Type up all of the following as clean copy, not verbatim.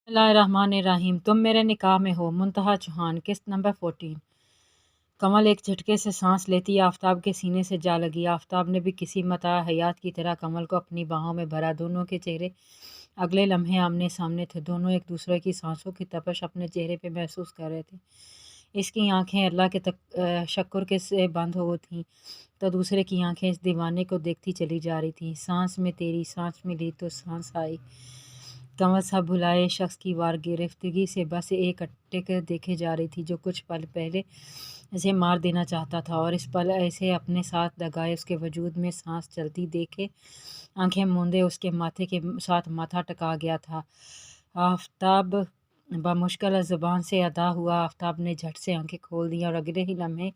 बिस्मिल्लाहिर्रहमानिर्रहीम। तुम मेरे निकाह में हो। मुंतहा चौहान, किस्त नंबर 14। कमल एक झटके से सांस लेती आफताब के सीने से जा लगी। आफताब ने भी किसी मता हयात की तरह कमल को अपनी बाहों में भरा। दोनों के चेहरे अगले लम्हे आमने सामने थे। दोनों एक दूसरे की सांसों की तपश अपने चेहरे पे महसूस कर रहे थे। इसकी आंखें अल्लाह के शक्र के से बंद हो थीं तो दूसरे की आंखें इस दीवाने को देखती चली जा रही थीं। सांस में तेरी सांस मिली तो सांस आई। कमल सब भुलाए शख्स की वार गिरफ्तगी से बस एक अटक देखे जा रही थी जो कुछ पल पहले इसे मार देना चाहता था और इस पल इसे अपने साथ दगाए उसके वजूद में सांस चलती देखे आंखें मूंदे उसके माथे के साथ माथा टका गया था। आफताब बामुश्किल ज़बान से अदा हुआ। आफताब ने झट से आंखें खोल दी और अगले ही लम्हे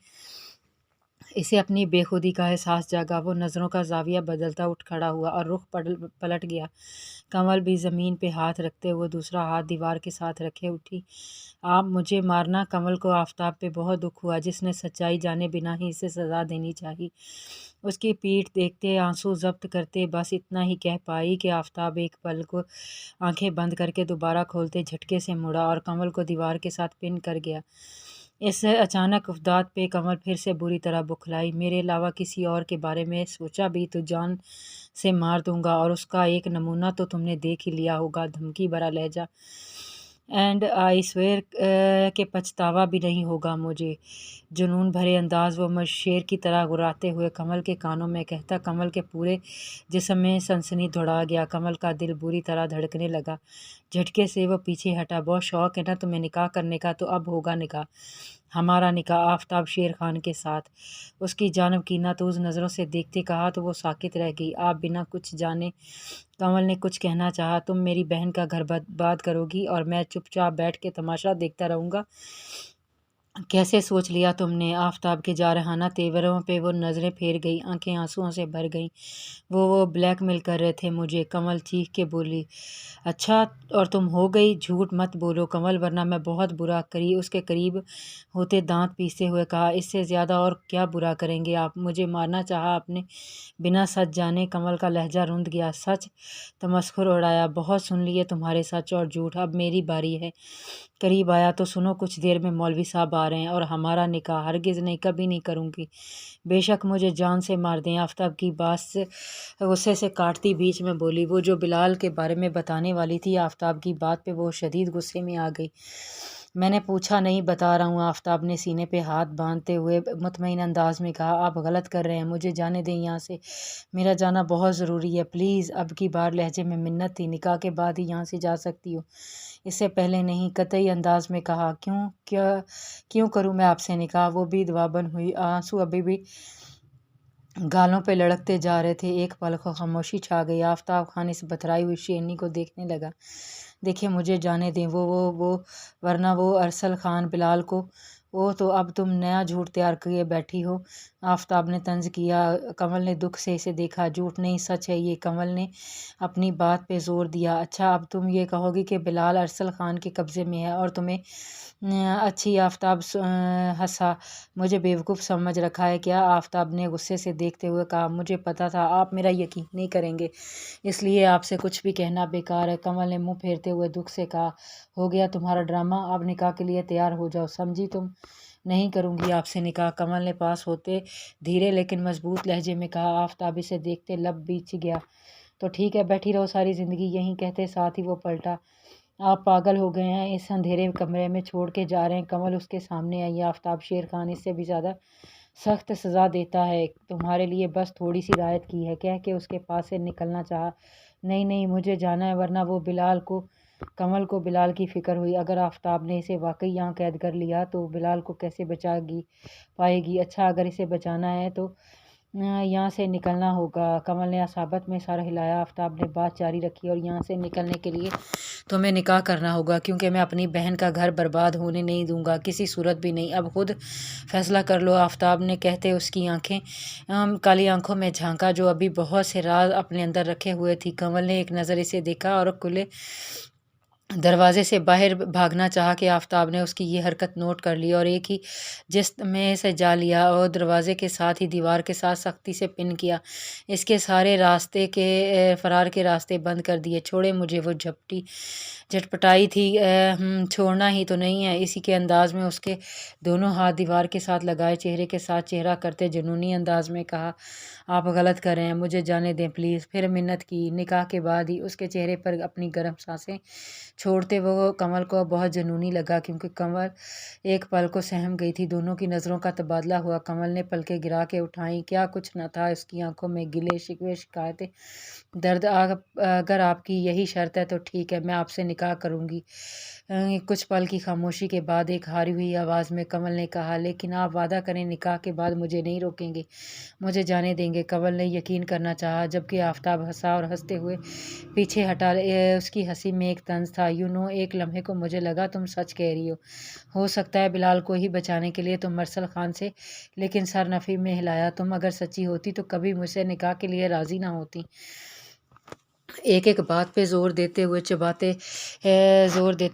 इसे अपनी बेखुदी का एहसास जागा। वो नज़रों का जाविया बदलता उठ खड़ा हुआ और रुख पलट गया। कमल भी ज़मीन पे हाथ रखते हुए दूसरा हाथ दीवार के साथ रखे उठी। आप मुझे मारना। कमल को आफताब पे बहुत दुख हुआ जिसने सच्चाई जाने बिना ही इसे सज़ा देनी चाहिए। उसकी पीठ देखते आंसू जब्त करते बस इतना ही कह पाई कि आफताब एक पल को आंखें बंद करके दोबारा खोलते झटके से मुड़ा और कमल को दीवार के साथ पिन कर गया। इस अचानक उफ़दात पे कमल फिर से बुरी तरह बुखलाई। मेरे अलावा किसी और के बारे में सोचा भी तो जान से मार दूंगा और उसका एक नमूना तो तुमने देख ही लिया होगा। धमकी भरा लहजा। एंड आई स्वेयर के पछतावा भी नहीं होगा मुझे। जुनून भरे अंदाज वो शेर की तरह गुर्राते हुए कमल के कानों में कहता। कमल के पूरे जिस्म में सनसनी दौड़ा गया। कमल का दिल बुरी तरह धड़कने लगा। झटके से वो पीछे हटा। बहुत शौक है ना तुम्हें निकाह करने का, तो अब होगा निकाह, हमारा निकाह आफताब शेर खान के साथ। उसकी जानब कीना तो उस नज़रों से देखते कहा तो वो साकित रह गई। आप बिना कुछ जाने कमल ने कुछ कहना चाहा। तुम मेरी बहन का घर बर्बाद करोगी और मैं चुपचाप बैठ के तमाशा देखता रहूँगा। कैसे सोच लिया तुमने? आफताब के जारहाना तेवरों पे वो नज़रें फेर गई। आंखें आंसुओं से भर गईं। वो ब्लैकमेल कर रहे थे मुझे। कमल चीख के बोली। अच्छा, और तुम हो गई? झूठ मत बोलो कमल, वरना मैं बहुत बुरा करी। उसके करीब होते दांत पीसते हुए कहा। इससे ज़्यादा और क्या बुरा करेंगे आप? मुझे मारना चाहा आपने बिना सच जाने। कमल का लहजा रुंध गया। सच? तमस्खुर उड़ाया। बहुत सुन लिए तुम्हारे सच और झूठ, अब मेरी बारी है। करीब आया तो सुनो, कुछ देर में मौलवी साहब आ रहे हैं और हमारा निकाह। हरगिज़ नहीं, कभी नहीं करूँगी। बेशक मुझे जान से मार दें। आफताब की बात से गुस्से से काटती बीच में बोली। वो जो बिलाल के बारे में बताने वाली थी, आफताब की बात पे वो शदीद गुस्से में आ गई। मैंने पूछा नहीं, बता रहा हूँ। आफताब ने सीने पे हाथ बांधते हुए मुतमईन अंदाज में कहा। आप गलत कर रहे हैं, मुझे जाने दें यहाँ से। मेरा जाना बहुत ज़रूरी है, प्लीज़। अब की बार लहजे में मिन्नत थी। निकाह के बाद ही यहाँ से जा सकती हो, इससे पहले नहीं। कतई अंदाज में कहा। क्यों करूँ मैं आपसे निकाह? वो भी दवाबन हुई। आंसू अभी भी गालों पे लड़कते जा रहे थे। एक पल को खामोशी छा गई। आफताब खान इस बतराई हुई शेरनी को देखने लगा। देखिए, मुझे जाने दें। वो वरना वो अरसल खान बिलाल को। वो तो अब तुम नया झूठ तैयार किए बैठी हो, आफताब ने तंज किया। कमल ने दुख से इसे देखा। झूठ नहीं, सच है ये। कमल ने अपनी बात पे जोर दिया। अच्छा, अब तुम ये कहोगी कि बिलाल अरसल खान के कब्ज़े में है और तुम्हें अच्छी। आफताब हंसा। मुझे बेवकूफ़ समझ रखा है क्या? आफताब ने गुस्से से देखते हुए कहा। मुझे पता था आप मेरा यकीन नहीं करेंगे, इसलिए आपसे कुछ भी कहना बेकार है। कमल ने मुंह फेरते हुए दुख से कहा। हो गया तुम्हारा ड्रामा, अब निकाह के लिए तैयार हो जाओ, समझी तुम? नहीं करूँगी आपसे निकाह, कमल ने पास होते धीरे लेकिन मजबूत लहजे में कहा। आफताब इसे देखते लब बीच गया। तो ठीक है, बैठी रहो सारी ज़िंदगी यहीं, कहते साथ ही वो पलटा। आप पागल हो गए हैं, इस अंधेरे कमरे में छोड़ के जा रहे हैं? कमल उसके सामने आई। आफताब शेर खान इससे भी ज़्यादा सख्त सज़ा देता है, तुम्हारे लिए बस थोड़ी सी राहत की है, कह के उसके पास से निकलना चाहा। नहीं नहीं, मुझे जाना है, वरना वो बिलाल को। कमल को बिलाल की फ़िक्र हुई। अगर आफताब ने इसे वाकई यहाँ कैद कर लिया तो बिलाल को कैसे बचागी पाएगी? अच्छा, अगर इसे बचाना है तो यहाँ से निकलना होगा। कमल ने असाबत में सर हिलाया। आफताब ने बात जारी रखी। और यहाँ से निकलने के लिए तुम्हें निकाह करना होगा, क्योंकि मैं अपनी बहन का घर बर्बाद होने नहीं दूंगा, किसी सूरत भी नहीं। अब खुद फैसला कर लो, आफताब ने कहते उसकी आंखें काली आंखों में झांका जो अभी बहुत से राज अपने अंदर रखे हुए थी। कमल ने एक नज़र इसे देखा और खुले दरवाजे से बाहर भागना चाहा कि आफताब ने उसकी ये हरकत नोट कर ली और एक ही जिस्त में से जा लिया और दरवाजे के साथ ही दीवार के साथ सख्ती से पिन किया। इसके सारे रास्ते के फरार के रास्ते बंद कर दिए। छोड़े मुझे, वो झटपटाई थी। छोड़ना ही तो नहीं है। इसी के अंदाज में उसके दोनों हाथ दीवार के साथ लगाए, चेहरे के साथ चेहरा करते जुनूनी अंदाज में कहा, आप गलत कर रहे हैं, मुझे जाने दें प्लीज़। फिर मिन्नत की। निकाह के बाद ही उसके चेहरे पर अपनी गर्म सांसें छोड़ते वो कमल को बहुत जुनूनी लगा, क्योंकि कमल एक पल को सहम गई थी। दोनों की नज़रों का तबादला हुआ। कमल ने पलकें गिरा के उठाई। क्या कुछ न था उसकी आंखों में, गिले शिकवे, शिकायतें, दर्द। अगर आपकी यही शर्त है तो ठीक है, मैं आपसे निकाह करूँगी। कुछ पल की खामोशी के बाद एक हारी हुई आवाज़ में कमल ने कहा, लेकिन आप वादा करें निकाह के बाद मुझे नहीं रोकेंगे, मुझे जाने देंगे। कमल ने यकीन करना चाहा, जबकि आफताब हंसा और हंसते हुए पीछे हटा। उसकी हंसी में एक तंज था। एक लम्हे को मुझे लगा तुम सच कह रही हो सकता है बिलाल को ही बचाने के लिए तुम मरसल खान से, लेकिन सर नफ़ी में हिलाया। तुम अगर सच्ची होती तो कभी मुझसे निकाह के लिए राज़ी ना होती। एक एक बात पे जोर देते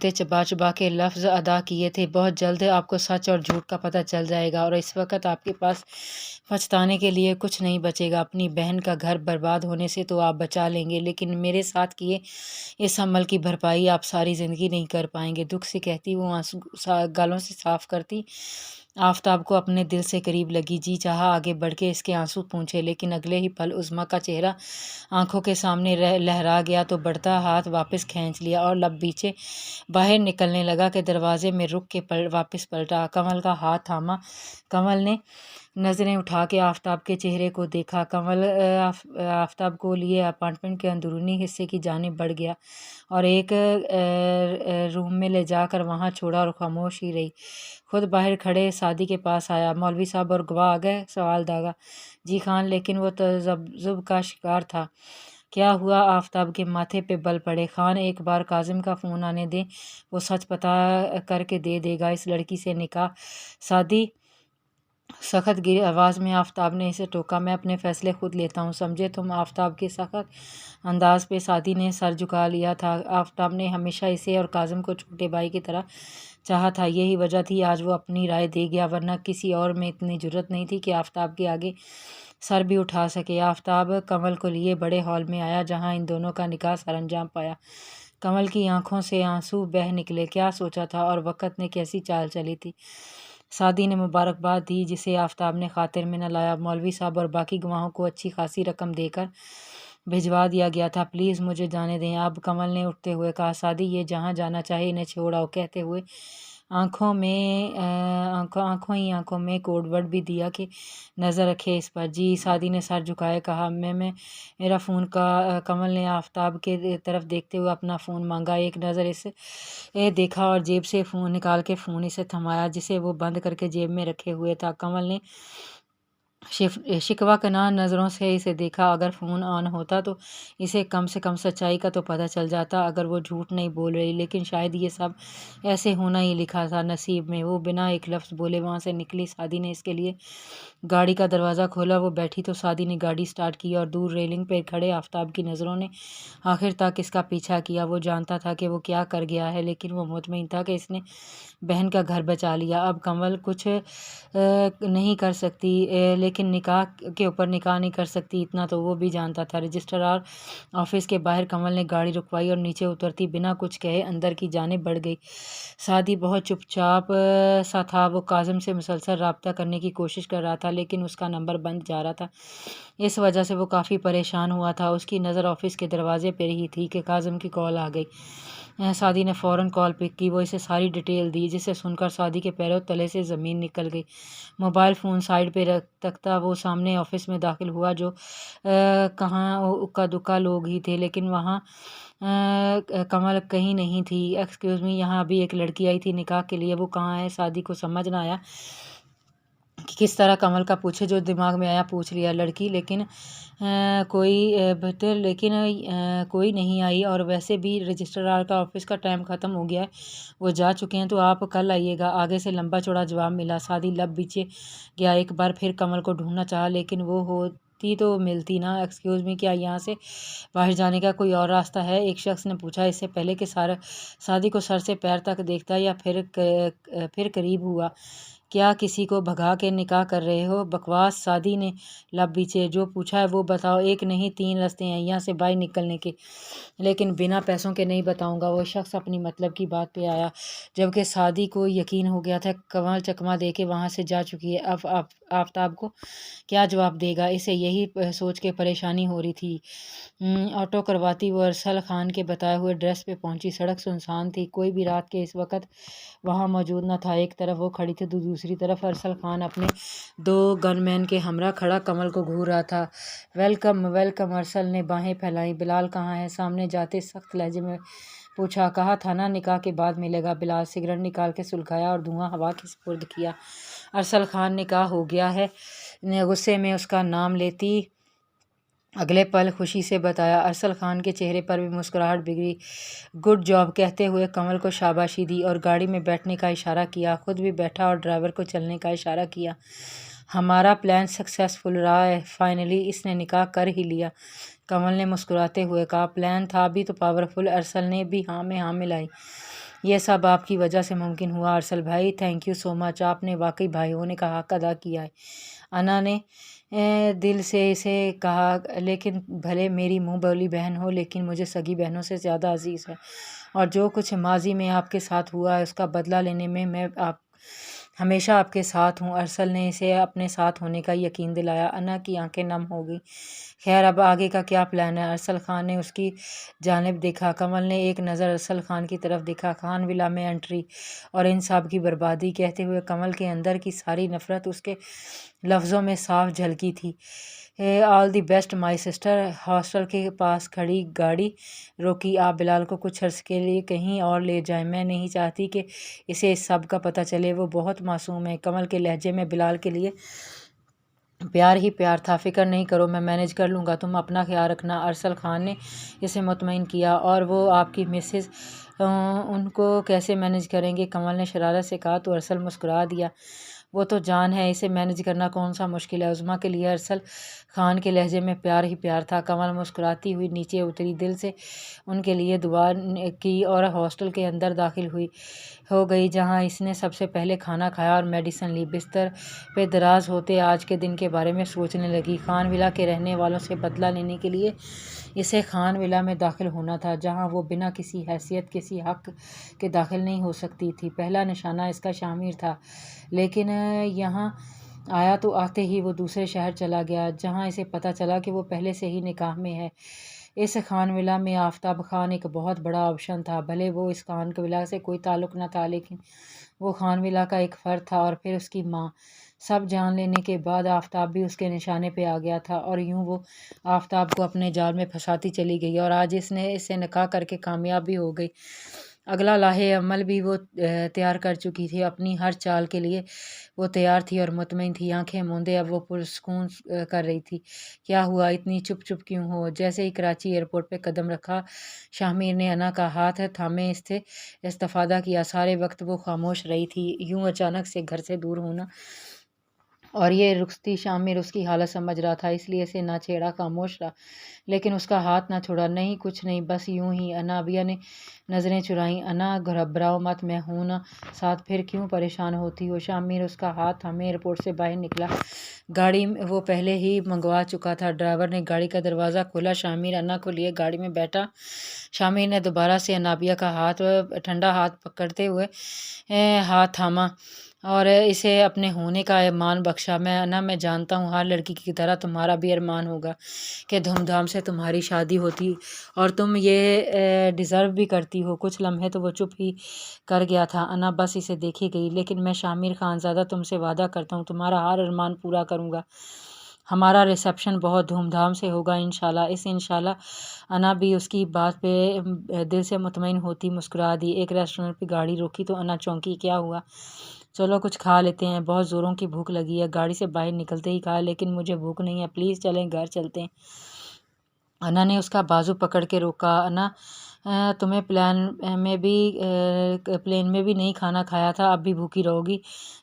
चबा चबा के लफ्ज़ अदा किए थे। बहुत जल्द आपको सच और झूठ का पता चल जाएगा और इस वक्त आपके पास पछताने के लिए कुछ नहीं बचेगा। अपनी बहन का घर बर्बाद होने से तो आप बचा लेंगे, लेकिन मेरे साथ किए इस अमल की भरपाई आप सारी ज़िंदगी नहीं कर पाएंगे। दुख से कहती, वो आंसू गालों से साफ करती। आफताब को अपने दिल से करीब लगी। जी चाहा आगे बढ़ के इसके आंसू पूछे, लेकिन अगले ही पल उज़्मा का चेहरा आंखों के सामने लहरा गया तो बढ़ता हाथ वापस खींच लिया और लब पीछे बाहर निकलने लगा कि दरवाजे में रुक के वापस पलटा। कमल का हाथ थामा। कमल ने नज़रें उठा के आफताब के चेहरे को देखा। कमल आफताब को लिए अपार्टमेंट के अंदरूनी हिस्से की जानिब बढ़ गया और एक रूम में ले जाकर वहाँ छोड़ा और खामोश ही रही। खुद बाहर खड़े सादी के पास आया। मौलवी साहब और गवाह आ गए? सवाल दागा। जी खान, लेकिन वो तज़ब्ज़ुब का शिकार था। क्या हुआ? आफताब के माथे पे बल पड़े। खान, एक बार काजिम का फ़ोन आने दें, वो सच पता करके दे देगा इस लड़की से निकाह। सादी सख्त गिरी आवाज़ में आफताब ने इसे टोका। मैं अपने फ़ैसले खुद लेता हूँ, समझे तुम? आफताब के सख्त अंदाज पे सादी ने सर झुका लिया था। आफताब ने हमेशा इसे और काजिम को छोटे भाई की तरह चाहा था। यही वजह थी आज वो अपनी राय दे गया, वरना किसी और में इतनी जुर्रत नहीं थी कि आफताब के आगे सर भी उठा सके। आफताब कमल को लिए बड़े हॉल में आया, जहाँ इन दोनों का निकाह सरंजाम पाया। कमल की आंखों से आंसू बह निकले। क्या सोचा था और वक़्त ने कैसी चाल चली थी? सादी ने मुबारकबाद दी, जिसे आफताब ने खातिर में न लाया। मौलवी साहब और बाकी गवाहों को अच्छी खासी रकम देकर भिजवा दिया गया था। प्लीज़ मुझे जाने दें अब, कमल ने उठते हुए कहा। सादी, ये जहाँ जाना चाहे इन्हें छोड़ आओ, कहते हुए आंखों में कोडवर्ड भी दिया कि नज़र रखे इस पर। जी। सादी ने सर झुकाए कहा। मैं मेरा फ़ोन का। कमल ने आफताब के तरफ देखते हुए अपना फ़ोन मांगा। एक नज़र इसे देखा और जेब से फ़ोन निकाल के फ़ोन इसे थमाया, जिसे वो बंद करके जेब में रखे हुए था। कमल ने शिकवा कनान नज़रों से इसे देखा। अगर फ़ोन ऑन होता तो इसे कम से कम सच्चाई का तो पता चल जाता, अगर वो झूठ नहीं बोल रही। लेकिन शायद ये सब ऐसे होना ही लिखा था नसीब में। वो बिना एक लफ्ज़ बोले वहाँ से निकली। सादी ने इसके लिए गाड़ी का दरवाज़ा खोला। वो बैठी तो सादी ने गाड़ी स्टार्ट की और दूर रेलिंग पर खड़े आफताब की नज़रों ने आखिर तक इसका पीछा किया। वो जानता था कि वो क्या कर गया है, लेकिन वो मुतमईन था कि इसने बहन का घर बचा लिया। अब कमल कुछ नहीं कर सकती, लेकिन निकाह के ऊपर निकाह नहीं कर सकती, इतना तो वो भी जानता था। रजिस्ट्रार ऑफिस के बाहर कमल ने गाड़ी रुकवाई और नीचे उतरती बिना कुछ कहे अंदर की जानिब बढ़ गई। सादी बहुत चुपचाप सा था। वो काजिम से मुसलसल रब्ता करने की कोशिश कर रहा था, लेकिन उसका नंबर बंद जा रहा था। इस वजह से वो काफ़ी परेशान हुआ था। उसकी नज़र ऑफिस के दरवाजे पर ही थी कि काजिम की कॉल आ गई। सादी ने फ़ौरन कॉल पिक की। वो इसे सारी डिटेल दी, जिसे सुनकर सादी के पैरों तले से ज़मीन निकल गई। मोबाइल फ़ोन साइड पे रखता वो सामने ऑफिस में दाखिल हुआ, जो कहाँ उक्का दुक्का लोग ही थे, लेकिन वहाँ कमल कहीं नहीं थी। एक्सक्यूज़ मी, यहाँ अभी एक लड़की आई थी निकाह के लिए, वो कहाँ है? सादी को समझ ना आया कि किस तरह कमल का पूछे। जो दिमाग में आया पूछ लिया। लड़की, लेकिन कोई नहीं आई, और वैसे भी रजिस्ट्रार का ऑफिस का टाइम ख़त्म हो गया है, वो जा चुके हैं, तो आप कल आइएगा। आगे से लंबा चौड़ा जवाब मिला। सादी लब पीछे गया। एक बार फिर कमल को ढूंढना चाहा, लेकिन वो छुट्टी तो मिलती ना। एक्सक्यूज़ मी, क्या यहाँ से बाहर जाने का कोई और रास्ता है? एक शख्स ने पूछा, इससे पहले कि सादी को सर से पैर तक देखता या फिर करीब हुआ। क्या किसी को भगा के निकाह कर रहे हो? बकवास। सादी ने लब बीचे, जो पूछा है वो बताओ। एक नहीं 3 रास्ते हैं यहाँ से बाहर निकलने के, लेकिन बिना पैसों के नहीं बताऊंगा। वो शख्स अपनी मतलब की बात पे आया, जबकि सादी को यकीन हो गया था कमल चकमा दे के वहाँ से जा चुकी है। अब आफताब को क्या जवाब देगा, इसे यही सोच के परेशानी हो रही थी। ऑटो करवाती वो अरसल खान के बताए हुए एड्रेस पे पहुंची। सड़क सुनसान थी, कोई भी रात के इस वक्त वहाँ मौजूद न था। एक तरफ वो खड़ी थी तो दूसरी तरफ अरसल खान अपने 2 गनमैन के हमरा खड़ा कमल को घूर रहा था। वेलकम वेलकम, अरसल ने बाहें फैलाई। बिलाल कहाँ है? सामने जाते सख्त लहजे में पूछा। कहा था ना निकाह के बाद मिलेगा। बिलाल सिगरेट निकाल के सुलगाया और धुआं हवा के सुपुर्द किया। अरसल खान निकाह हो गया है, ने गुस्से में उसका नाम लेती अगले पल खुशी से बताया। अरसल खान के चेहरे पर भी मुस्कुराहट बिगड़ी। गुड जॉब कहते हुए कमल को शाबाशी दी और गाड़ी में बैठने का इशारा किया। खुद भी बैठा और ड्राइवर को चलने का इशारा किया। हमारा प्लान सक्सेसफुल रहा है, फाइनली इसने निकाह कर ही लिया, कमल ने मुस्कुराते हुए कहा। प्लान था भी तो पावरफुल, अरसल ने भी हाँ में हाँ मिलाई। यह सब आपकी वजह से मुमकिन हुआ अरसल भाई, थैंक यू सो मच। आपने वाकई भाई होने का हक अदा किया है। अना ने दिल से इसे कहा, लेकिन भले मेरी मुंह बोली बहन हो, लेकिन मुझे सगी बहनों से ज़्यादा अजीज़ है, और जो कुछ माजी में आपके साथ हुआ है उसका बदला लेने में मैं हमेशा आपके साथ हूँ। अरसल ने इसे अपने साथ होने का यकीन दिलाया। अना की आंखें नम हो गई। खैर अब आगे का क्या प्लान है? अरसल खान ने उसकी जानिब देखा। कमल ने एक नज़र अरसल खान की तरफ देखा। खान विला में एंट्री और इन सब की बर्बादी कहते हुए कमल के अंदर की सारी नफ़रत उसके लफ्ज़ों में साफ झलकी थी। All the best my sister. Hostel के पास खड़ी गाड़ी रोकी। आप बिलाल को कुछ अर्स के लिए कहीं और ले जाएं, मैं नहीं चाहती कि इसे इस सब का पता चले, वो बहुत मासूम है। कमल के लहजे में बिलाल के लिए प्यार ही प्यार था। फ़िक्र नहीं करो, मैं मैनेज कर लूँगा, तुम अपना ख्याल रखना। अरसल खान ने इसे मुतमईन किया। और वो आपकी मिसेस, उनको कैसे मैनेज करेंगे? कमल ने शरारत से कहा तो अरसल मुस्कुरा दिया। वो तो जान है, इसे मैनेज करना कौन सा मुश्किल है। उज़मा के लिए अरसल खान के लहजे में प्यार ही प्यार था। कमल मुस्कुराती हुई नीचे उतरी, दिल से उनके लिए दुआ की और हॉस्टल के अंदर दाखिल हो गई, जहां इसने सबसे पहले खाना खाया और मेडिसिन ली। बिस्तर पे दराज होते आज के दिन के बारे में सोचने लगी। खान विला के रहने वालों से बदला लेने के लिए इसे खान विला में दाखिल होना था, जहां वो बिना किसी हैसियत किसी हक के दाखिल नहीं हो सकती थी। पहला निशाना इसका शामिर था, लेकिन यहाँ आया तो आते ही वो दूसरे शहर चला गया, जहाँ इसे पता चला कि वो पहले से ही निकाह में है। इस खान विला में आफ्ताब खान एक बहुत बड़ा ऑप्शन था। भले वो इस खान विला से कोई ताल्लुक़ न था, लेकिन वो खान विला का एक फ़र्द था। और फिर उसकी माँ। सब जान लेने के बाद आफ्ताब भी उसके निशाने पे आ गया था, और यूं वो आफ्ताब को अपने जाल में फंसाती चली गई, और आज इसने इससे निकाह करके कामयाब भी हो गई। अगला लाहे अमल भी वो तैयार कर चुकी थी। अपनी हर चाल के लिए वो तैयार थी और मुतमईन थी। आंखें मूंदे अब वो पुरसकून कर रही थी। क्या हुआ, इतनी चुप चुप क्यों हो? जैसे ही कराची एयरपोर्ट पे कदम रखा, शामिर ने अना का हाथ थामे इससे इस्तफादा किया। सारे वक्त वो खामोश रही थी। यूं अचानक से घर से दूर होना और ये रुखसती, शामिर उसकी हालत समझ रहा था, इसलिए इसे ना छेड़ा, खामोश रहा, लेकिन उसका हाथ ना छोड़ा। नहीं कुछ नहीं, बस यूं ही। अनाबिया ने नज़रें चुराईं। अना घबराओ मत, मैं हूं ना साथ, फिर क्यों परेशान होती हो? शामिर उसका हाथ थामे एयरपोर्ट से बाहर निकला। गाड़ी वो पहले ही मंगवा चुका था। ड्राइवर ने गाड़ी का दरवाज़ा खोला। शामिर अना को लिए गाड़ी में बैठा। शामिर ने दोबारा से अनाबिया का ठंडा हाथ पकड़ते हुए हाथ थामा और इसे अपने होने का अरमान बख्शा। मैं जानता हूँ हर लड़की की तरह तुम्हारा भी अरमान होगा कि धूमधाम से तुम्हारी शादी होती, और तुम ये डिज़र्व भी करती हो। कुछ लम्हे तो वो चुप ही कर गया था। अना बस इसे देखी गई। लेकिन मैं शामिर खानज़ादा तुमसे वादा करता हूँ तुम्हारा हर अरमान पूरा करूँगा। हमारा रिसेप्शन बहुत धूमधाम से होगा इंशाल्लाह। इस इंशाल्लाह अना भी उसकी बात पे दिल से मुतमईन होती मुस्कुरा दी। एक रेस्टोरेंट पे गाड़ी रोकी तो अना चौंकी। क्या हुआ? चलो कुछ खा लेते हैं, बहुत ज़ोरों की भूख लगी है। गाड़ी से बाहर निकलते ही कहा, लेकिन मुझे भूख नहीं है, प्लीज़ चलें, घर चलते हैं। अना ने उसका बाजू पकड़ के रोका। अना तुम्हें प्लेन में भी नहीं खाना खाया था, अब भी भूखी रहोगी,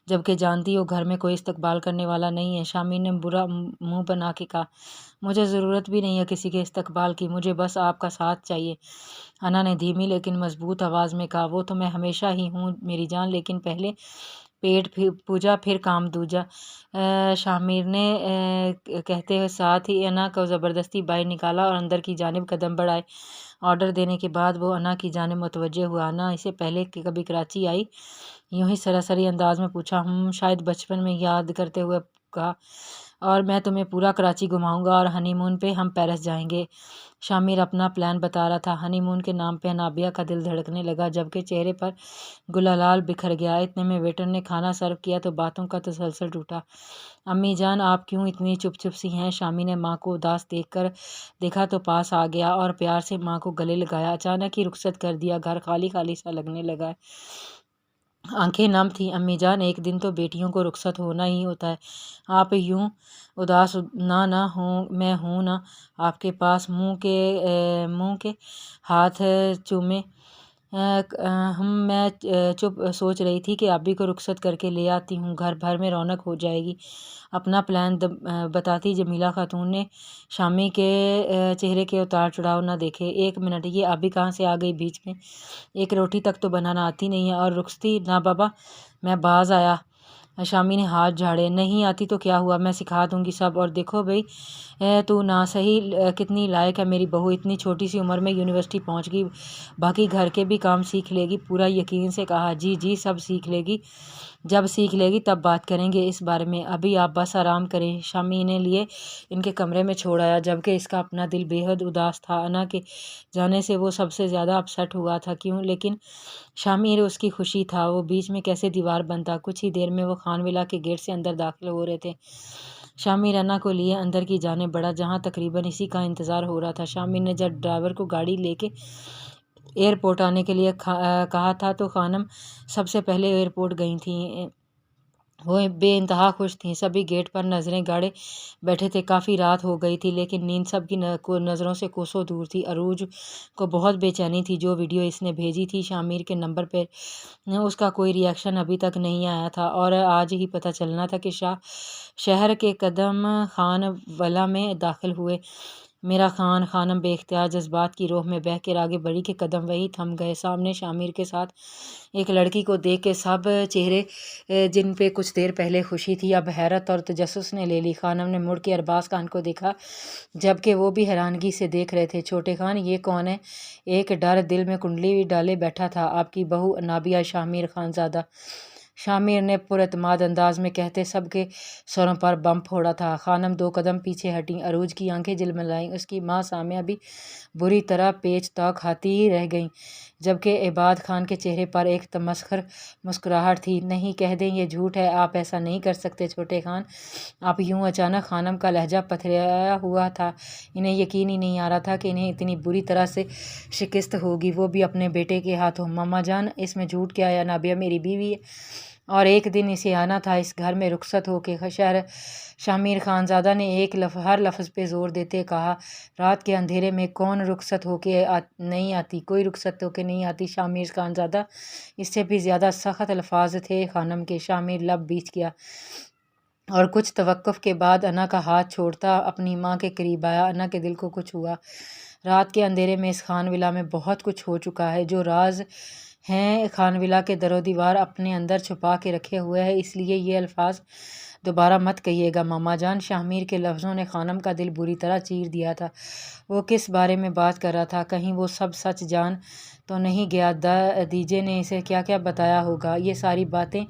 जबकि जानती हो घर में कोई इस्तकबाल करने वाला नहीं है। शामिर ने बुरा मुंह बना के कहा, मुझे ज़रूरत भी नहीं है किसी के इस्तकबाल की, मुझे बस आपका साथ चाहिए। अना ने धीमी लेकिन मजबूत आवाज़ में कहा, वो तो मैं हमेशा ही हूँ मेरी जान, लेकिन पहले पेट फिर पूजा फिर काम दूजा। शामिर ने कहते हुए साथ ही अना को ज़बरदस्ती बाहर निकाला और अंदर की जानिब कदम बढ़ाए। ऑर्डर देने के बाद वो अना की जानिब मुतवज्जे हुआ। अना इसे पहले कि कभी कराची आई, यूं ही सरसरी अंदाज में पूछा। शायद बचपन में याद करते हुए कहा, और मैं तुम्हें पूरा कराची घुमाऊंगा और हनीमून पे हम पेरिस जाएंगे। शामिर अपना प्लान बता रहा था। हनीमून के नाम पे अनाबिया का दिल धड़कने लगा, जबकि चेहरे पर गुलाल बिखर गया। इतने में वेटर ने खाना सर्व किया तो बातों का तसलसल टूटा। अम्मी जान, आप क्यों इतनी चुप चुप सी हैं? शामी ने माँ को उदास देखकर देखा तो पास आ गया और प्यार से माँ को गले लगाया। अचानक ही रुखसत कर दिया, घर खाली खाली सा लगने लगा। आंखें नम थी। अम्मी जान, एक दिन तो बेटियों को रुखसत होना ही होता है, आप यूं उदास ना हो, मैं हूं ना आपके पास। मुंह के हाथ चूमे। मैं चुप सोच रही थी कि अभी को रुखसत करके ले आती हूँ, घर भर में रौनक हो जाएगी। अपना प्लान बताती जमीला खातून ने शामी के चेहरे के उतार चढ़ाव ना देखे। 1 मिनट, ये अभी कहाँ से आ गई बीच में? एक रोटी तक तो बनाना आती नहीं है, और रुखसती ना बाबा, मैं बाज आया। शामी ने हाथ झाड़े। नहीं आती तो क्या हुआ, मैं सिखा दूंगी सब। और देखो भाई, तू ना सही कितनी लायक है मेरी बहू, इतनी छोटी सी उम्र में यूनिवर्सिटी पहुंच गई, बाकी घर के भी काम सीख लेगी। पूरा यकीन से कहा, जी जी सब सीख लेगी, जब सीख लेगी तब बात करेंगे इस बारे में, अभी आप बस आराम करें। शामी ने लिए इनके कमरे में छोड़ आया, जबकि इसका अपना दिल बेहद उदास था। अना के जाने से वो सबसे ज़्यादा अपसेट हुआ था। क्यों? लेकिन शामिर उसकी खुशी था, वो बीच में कैसे दीवार बनता। कुछ ही देर में वो खानविला के गेट से अंदर दाखिल हो रहे थे। शामिर अना को लिए अंदर की जाने बढ़ा, जहाँ तकरीबन इसी का इंतज़ार हो रहा था। शामिर ने जब ड्राइवर को गाड़ी लेके एयरपोर्ट आने के लिए कहा था तो खानम सबसे पहले एयरपोर्ट गई थी। वो बेइंतहा खुश थीं। सभी गेट पर नज़रें गाड़े बैठे थे। काफ़ी रात हो गई थी, लेकिन नींद सबकी नज़रों से कोसों दूर थी। अरूज को बहुत बेचैनी थी। जो वीडियो इसने भेजी थी शामिर के नंबर पर, उसका कोई रिएक्शन अभी तक नहीं आया था, और आज ही पता चलना था कि शहर के कदम खान वाला में दाखिल हुए। मेरा खानम बेख्तियार जज्बात की रोह में बह कर आगे बढ़ी कि कदम वही थम गए। सामने शामिर के साथ एक लड़की को देख के सब चेहरे जिन पे कुछ देर पहले खुशी थी, अब हैरत और तजस्सुस ने ले ली। खानम ने मुड़ के अरबाज खान को देखा, जबकि वो भी हैरानगी से देख रहे थे। छोटे खान, ये कौन है? एक डर दिल में कुंडली डाले बैठा था। आपकी बहू नाबिया, शामिर खानजादा, शामिर ने पुरअतमाद अंदाज में कहते सबके सरों पर बम फोड़ा था। खानम 2 कदम पीछे हटी। अरूज की आंखें झिलमिलाईं। उसकी माँ सामिया भी बुरी तरह पेच तक खाती ही रह गईं, जबकि इबाद खान के चेहरे पर एक तमस्खर मुस्कुराहट थी। नहीं, कह दें ये झूठ है, आप ऐसा नहीं कर सकते छोटे खान। आप यूं अचानक? खानम का लहजा पथराया हुआ था। इन्हें यकीन ही नहीं आ रहा था कि इन्हें इतनी बुरी तरह से शिकस्त होगी, वो भी अपने बेटे के हाथों। मामा जान, इसमें झूठ क्या है? नाबिया मेरी बीवी है, और एक दिन इसे आना था इस घर में रुखसत होके शहर। शामिर खानजादा ने हर लफ्ज़ पे ज़ोर देते कहा, रात के अंधेरे में कौन रुखसत होके नहीं आती? कोई रुखसत होके नहीं आती शामिर खानजादा। इससे भी ज़्यादा सख्त अल्फाज थे खानम के। शामिर लब बीच किया और कुछ तवक्कुफ़ के बाद अना का हाथ छोड़ता अपनी माँ के करीब आया। अना के दिल को कुछ हुआ। रात के अंधेरे में इस खानविला में बहुत कुछ हो चुका है, जो राज हैं खानविला के दरो दीवार अपने अंदर छुपा के रखे हुए हैं, इसलिए ये अल्फाज दोबारा मत कहिएगा मामा जान। शामिर के लफ्ज़ों ने खानम का दिल बुरी तरह चीर दिया था। वो किस बारे में बात कर रहा था? कहीं वो सब सच जान तो नहीं गया? दीजे ने इसे क्या क्या बताया होगा? ये सारी बातें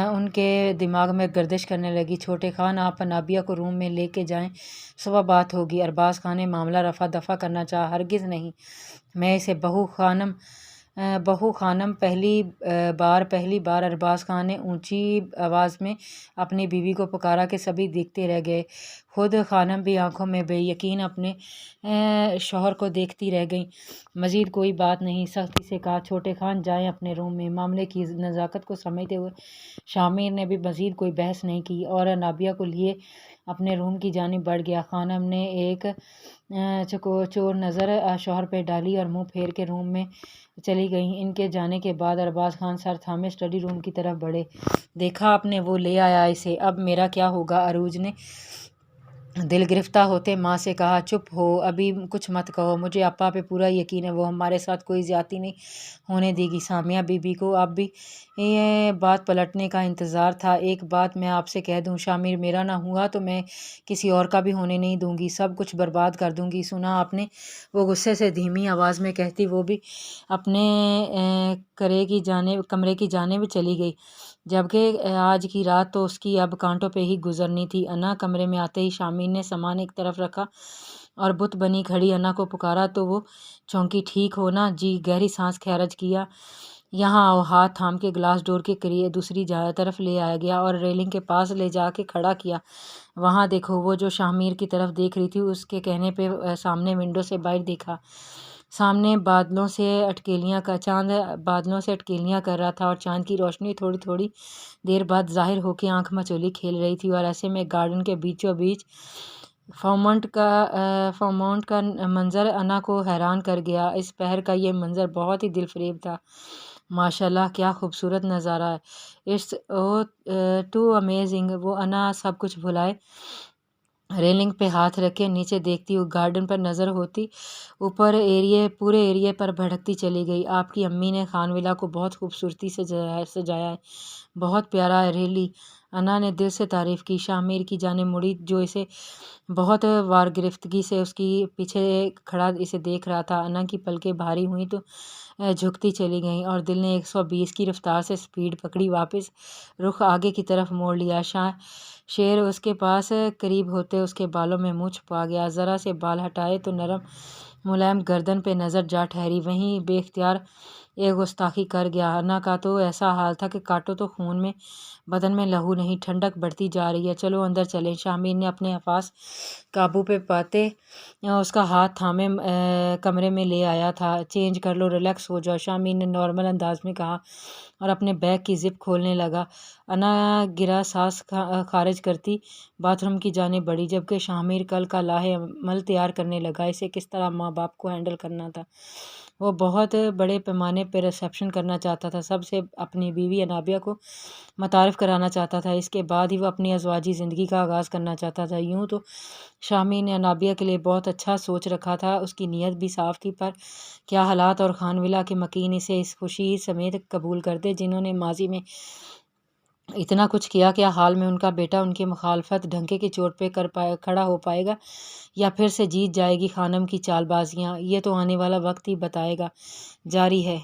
उनके दिमाग में गर्दिश करने लगी। छोटे खान, आप नाबिया को रूम में लेके जाएं, सुबह बात होगी। अरबाज खान ने मामला रफा दफा करना चाहा। हरगिज़ नहीं, मैं इसे बहू खानम पहली बार अरबाज खान ने ऊंची आवाज़ में अपनी बीवी को पुकारा कि सभी देखते रह गए। खुद खानम भी आंखों में बेयकीन अपने शौहर को देखती रह गई। मज़ीद कोई बात नहीं, सख्ती से कहा। छोटे खान जाएं अपने रूम में। मामले की नज़ाकत को समझते हुए शामिर ने भी मज़ीद कोई बहस नहीं की और नाबिया को लिए अपने रूम की जानिब बढ़ गया। खानम ने एक چور نظر شوہر پہ ڈالی اور منہ پھیر کے روم میں چلی گئیں۔ ان کے جانے کے بعد ارباز خان سر تھامے اسٹڈی روم کی طرف بڑھے۔ دیکھا آپ نے، وہ لے آیا اسے، اب میرا کیا ہوگا؟ عروج نے دل گرفتہ ہوتے ماں سے کہا۔ چپ ہو، ابھی کچھ مت کہو، مجھے اپا پہ پورا یقین ہے، وہ ہمارے ساتھ کوئی زیادتی نہیں ہونے دے گی۔ سامیہ بی بی کو اب بھی یہ بات پلٹنے کا انتظار تھا۔ ایک بات میں آپ سے کہہ دوں، شامر میرا نہ ہوا تو میں کسی اور کا بھی ہونے نہیں دوں گی، سب کچھ برباد کر دوں گی۔ سنا آپ نے؟ وہ غصے سے دھیمی آواز میں کہتی وہ بھی اپنے کمرے کی جانب چلی گئی، جبکہ آج کی رات تو اس کی اب کانٹوں پہ ہی گزرنی تھی۔ انا کمرے میں آتے ہی شامر نے سامان ایک طرف رکھا اور بت بنی کھڑی انا کو پکارا تو وہ چونکی۔ ٹھیک ہو نا؟ جی۔ گہری سانس خارج کیا۔ یہاں آؤ۔ ہاتھ تھام کے گلاس ڈور کے دوسری طرف لے آیا گیا اور ریلنگ کے پاس لے جا کے کھڑا کیا۔ وہاں دیکھو۔ وہ جو شامر کی طرف دیکھ رہی تھی، اس کے کہنے پہ سامنے ونڈو سے باہر دیکھا۔ سامنے چاند بادلوں سے اٹکیلیاں کر رہا تھا اور چاند کی روشنی تھوڑی تھوڑی دیر بعد ظاہر ہو کے آنکھ مچولی کھیل رہی تھی، اور ایسے میں گارڈن کے بیچوں بیچ فاؤنٹین کا منظر انا کو حیران کر گیا۔ اس پہر کا یہ منظر بہت ہی دل فریب تھا۔ ماشاءاللہ، کیا خوبصورت نظارہ ہے، اٹس ٹو امیزنگ۔ وہ انا سب کچھ بھلائے ریلنگ پہ ہاتھ رکھے نیچے دیکھتی ہوئی گارڈن پر نظر ہوتی پورے ایریے پر بھٹکتی چلی گئی۔ آپ کی امی نے خان ولا کو بہت خوبصورتی سے سجایا ہے، بہت پیارا ہے، ریئلی۔ انا نے دل سے تعریف کی۔ شامر کی جانب مڑی جو اسے بہت وارگرفتگی سے اس کی پیچھے کھڑا اسے دیکھ رہا تھا۔ انا کی پلکیں بھاری ہوئیں تو جھکتی چلی گئیں اور دل نے 120 کی رفتار سے سپیڈ پکڑی، واپس رخ آگے کی طرف موڑ لیا۔ شیر اس کے پاس قریب ہوتے اس کے بالوں میں منہ چھپا گیا، ذرا سے بال ہٹائے تو نرم ملائم گردن پہ نظر جا ٹھہری، وہیں بے اختیار ایک گستاخی کر گیا۔ انا کا تو ایسا حال تھا کہ کاٹو تو خون میں، بدن میں لہو نہیں، ٹھنڈک بڑھتی جا رہی ہے۔ چلو اندر چلیں۔ شامر نے اپنے الفاظ قابو پہ پاتے اس کا ہاتھ تھامے کمرے میں لے آیا تھا۔ چینج کر لو، ریلیکس ہو جاؤ، شامر نے نارمل انداز میں کہا اور اپنے بیگ کی زپ کھولنے لگا۔ انا گرا سانس خارج کرتی باتھ روم کی جانب بڑھی، جبکہ شامر کل کا لاہ عمل تیار کرنے لگا، اسے کس طرح ماں باپ کو ہینڈل کرنا تھا۔ وہ بہت بڑے پیمانے پہ ریسیپشن کرنا چاہتا تھا، سب سے اپنی بیوی انابیہ کو متعارف کرانا چاہتا تھا، اس کے بعد ہی وہ اپنی ازواجی زندگی کا آغاز کرنا چاہتا تھا۔ یوں تو شامر نے انابیہ کے لیے بہت اچھا سوچ رکھا تھا، اس کی نیت بھی صاف تھی، پر کیا حالات اور خان ولا کے مکین اسے اس خوشی سمیت قبول کرتے جنہوں نے ماضی میں اتنا کچھ کیا؟ کیا حال میں ان کا بیٹا ان کی مخالفت ڈھنکے کی چوٹ پہ کھڑا ہو پائے گا، یا پھر سے جیت جائے گی خانم کی چال بازیاں؟ یہ تو آنے والا وقت ہی بتائے گا۔ جاری ہے۔